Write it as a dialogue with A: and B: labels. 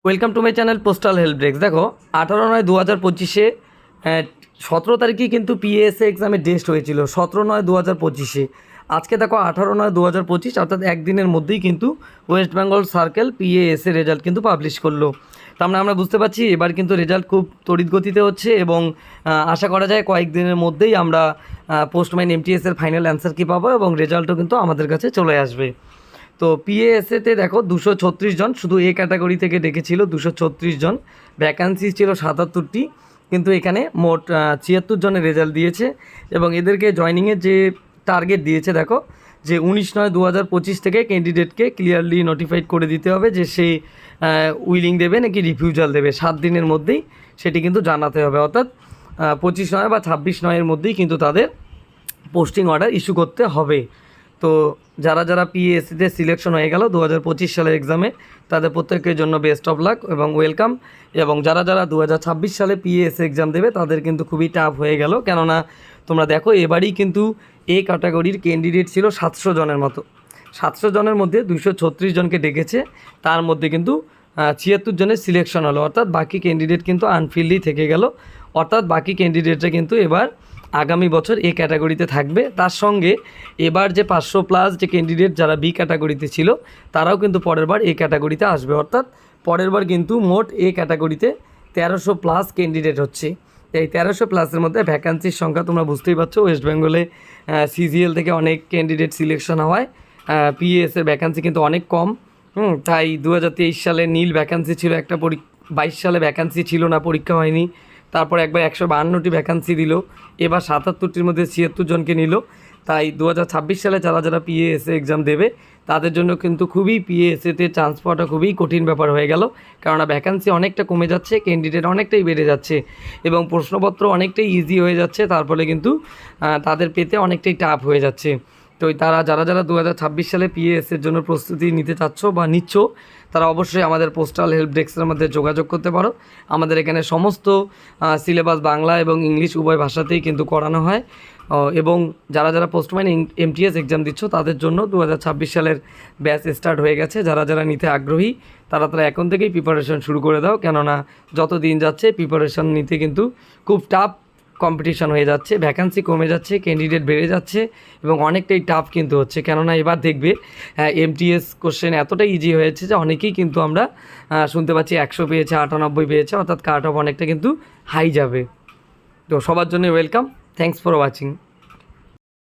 A: Welcome to my channel postal help desk. দেখো 18/9/2025 17 তারিখে কিন্তু পিএসএ এক্সামের টেস্ট হয়েছিল 17/9/2025। আজকে দেখো 18/9/2025, অর্থাৎ একদিনের মধ্যেই কিন্তু ওয়েস্ট বেঙ্গল সার্কেল পিএসএ রেজাল্ট কিন্তু পাবলিশ করলো। তার মানে আমরা বুঝতে পারছি এবার কিন্তু রেজাল্ট খুব তড়িৎ গতিতে হচ্ছে এবং আশা করা যায় কয়েকদিনের মধ্যেই আমরা পোস্টম্যান এমটিএসের ফাইনাল অ্যান্সার কি পাবো এবং রেজাল্টও কিন্তু আমাদের কাছে চলে আসবে। তো পিএএসএতে দেখো 236 জন শুধু এ ক্যাটাগরি থেকে ডেকেছিল, 236 জন, ভ্যাকান্সি ছিল 77টি, কিন্তু এখানে মোট 76 জনের রেজাল্ট দিয়েছে এবং এদেরকে জয়নিংয়ের যে টার্গেট দিয়েছে দেখো যে 19/9/2025 থেকে ক্যান্ডিডেটকে ক্লিয়ারলি নোটিফাইড করে দিতে হবে যে সে উইলিং দেবে নাকি রিফিউজাল দেবে, 7 দিনের মধ্যেই সেটি কিন্তু জানাতে হবে, অর্থাৎ 25/9 বা 26/9-এর মধ্যেই কিন্তু তাদের পোস্টিং অর্ডার ইস্যু করতে হবে। তো যারা যারা পিএসসিতে সিলেকশন হয়ে গেল 2025 সালের এক্সামে, তাদের প্রত্যেকের জন্য বেস্ট অফ লাক এবং ওয়েলকাম। এবং যারা যারা 2026 সালে পিএসসি এক্সাম দেবে তাদের কিন্তু খুবই টাফ হয়ে গেল, কেননা তোমরা দেখো এবারই কিন্তু এ ক্যাটাগরির ক্যান্ডিডেট ছিল 700 জনের মতো। 700 জনের মধ্যে 236 জনকে ডেকেছে, তার মধ্যে কিন্তু 76 জনের সিলেকশন হলো, অর্থাৎ বাকি ক্যান্ডিডেট কিন্তু আনফিল্ডই থেকে গেল। অর্থাৎ বাকি ক্যান্ডিডেটরা কিন্তু এবার আগামী বছর এ ক্যাটাগরিতে থাকবে। তার সঙ্গে এবার যে 500+ যে ক্যান্ডিডেট যারা বি ক্যাটাগরিতে ছিল তারাও কিন্তু পরের বার এ ক্যাটাগরিতে আসবে, অর্থাৎ পরের বার কিন্তু মোট এ ক্যাটাগরিতে 1300+ ক্যান্ডিডেট হচ্ছে। এই 1300+-এর মধ্যে ভ্যাকান্সির সংখ্যা তোমরা বুঝতেই পারছো, ওয়েস্ট বেঙ্গলে সিজিএল থেকে অনেক ক্যান্ডিডেট সিলেকশন হওয়ায় পিএসের ভ্যাকান্সি কিন্তু অনেক কম। তাই 2023 সালে নীল ভ্যাকান্সি ছিল একটা, 22 সালে ভ্যাকান্সি ছিল না, পরীক্ষা হয়নি। তারপর একবার 152টি ভ্যাকান্সি দিল, এবার 77টির মধ্যে 76 জনকে নিল। তাই 2026 সালে যারা যারা পিএসএ এক্সাম দেবে তাদের জন্য কিন্তু খুবই পিএসএতে চান্স পাওয়াটা খুবই কঠিন ব্যাপার হয়ে গেল, কেননা ভ্যাকান্সি অনেকটা কমে যাচ্ছে, ক্যান্ডিডেট অনেকটাই বেড়ে যাচ্ছে এবং প্রশ্নপত্র অনেকটাই ইজি হয়ে যাচ্ছে, তার ফলে কিন্তু তাদের পেতে অনেকটাই টাফ হয়ে যাচ্ছে। তো তারা যারা যারা 2026 সালে পিএসের জন্য প্রস্তুতি নিতে চাচ্ছ বা নিচ্ছ, তারা অবশ্যই আমাদের পোস্টাল হেল্প ডেস্কের মধ্যে যোগাযোগ করতে পারো। আমাদের এখানে সমস্ত সিলেবাস বাংলা এবং ইংলিশ উভয় ভাষাতেই কিন্তু করানো হয়। এবং যারা যারা পোস্টম্যান এমটিএস এক্সাম দিচ্ছ তাদের জন্য 2026 সালের ব্যাচ স্টার্ট হয়ে গেছে। যারা যারা নিতে আগ্রহী তারা এখন থেকেই প্রিপারেশন শুরু করে দাও, কেননা যত দিন যাচ্ছে প্রিপারেশন নিতে কিন্তু খুব টাফ কম্পিটিশন হয়ে যাচ্ছে, ভ্যাকান্সি কমে যাচ্ছে, ক্যান্ডিডেট বেড়ে যাচ্ছে এবং অনেকটাই টাফ কিন্তু হচ্ছে। কেননা এবার দেখবে এমটিএস কোশ্চেন এতটাই ইজি হয়েছে যে অনেকেই কিন্তু আমরা শুনতে পাচ্ছি 100 পেয়েছে, 98 পেয়েছে, অর্থাৎ কাট অফ অনেকটা কিন্তু হাই যাবে। তো সবার জন্য ওয়েলকাম, থ্যাংকস ফর ওয়াচিং।